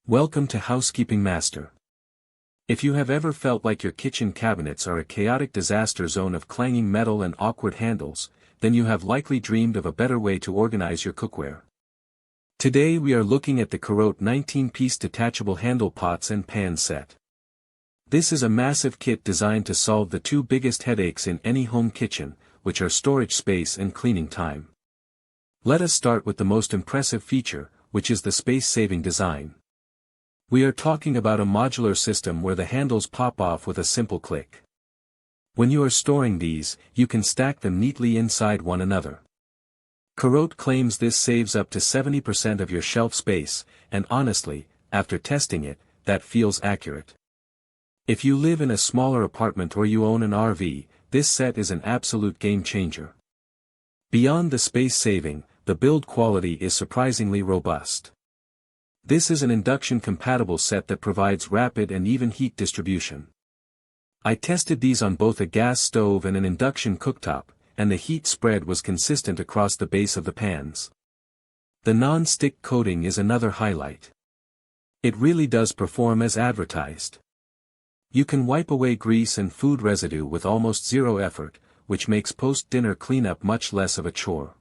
Welcome to Housekeeping Master. If you have ever felt like your kitchen cabinets are a chaotic disaster zone of clanging metal and awkward handles, then you have likely dreamed of a better way to organize your cookware. Today we are looking at the Carote 19-piece detachable handle pots and pan set. This is a massive kit designed to solve the two biggest headaches in any home kitchen, which are storage space and cleaning time. Let us start with the most impressive feature, which is the space-saving design. We are talking about a modular system where the handles pop off with a simple click. When you are storing these, you can stack them neatly inside one another. Carote claims this saves up to 70% of your shelf space, and honestly, after testing it, that feels accurate. If you live in a smaller apartment or you own an RV, this set is an absolute game changer. Beyond the space saving, the build quality is surprisingly robust. This is an induction-compatible set that provides rapid and even heat distribution. I tested these on both a gas stove and an induction cooktop, and the heat spread was consistent across the base of the pans. The non-stick coating is another highlight. It really does perform as advertised. You can wipe away grease and food residue with almost zero effort, which makes post-dinner cleanup much less of a chore.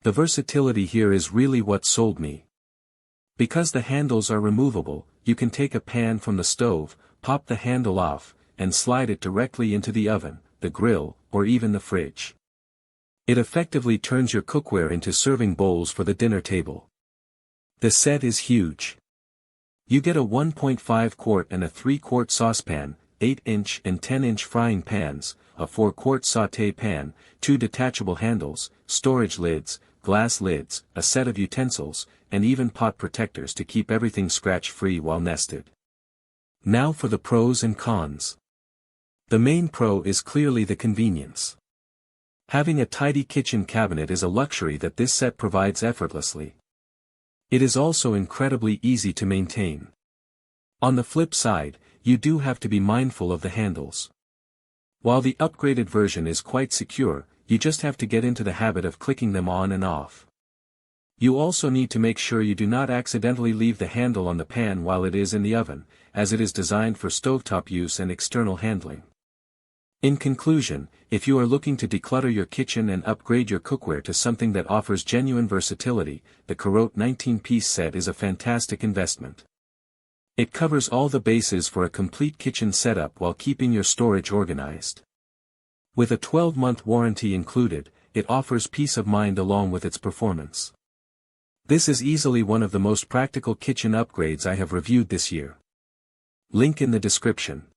The versatility here is really what sold me. Because the handles are removable, you can take a pan from the stove, pop the handle off, and slide it directly into the oven, the grill, or even the fridge. It effectively turns your cookware into serving bowls for the dinner table. The set is huge. You get a 1.5-quart and a 3-quart saucepan, 8-inch and 10-inch frying pans, a 4-quart sauté pan, 2 detachable handles, storage lids, glass lids, a set of utensils, and even pot protectors to keep everything scratch-free while nested. Now for the pros and cons. The main pro is clearly the convenience. Having a tidy kitchen cabinet is a luxury that this set provides effortlessly. It is also incredibly easy to maintain. On the flip side, you do have to be mindful of the handles. While the upgraded version is quite secure, you just have to get into the habit of clicking them on and off. You also need to make sure you do not accidentally leave the handle on the pan while it is in the oven, as it is designed for stovetop use and external handling. In conclusion, if you are looking to declutter your kitchen and upgrade your cookware to something that offers genuine versatility, the Carote 19-piece set is a fantastic investment. It covers all the bases for a complete kitchen setup while keeping your storage organized. With a 12-month warranty included, it offers peace of mind along with its performance. This is easily one of the most practical kitchen upgrades I have reviewed this year. Link in the description.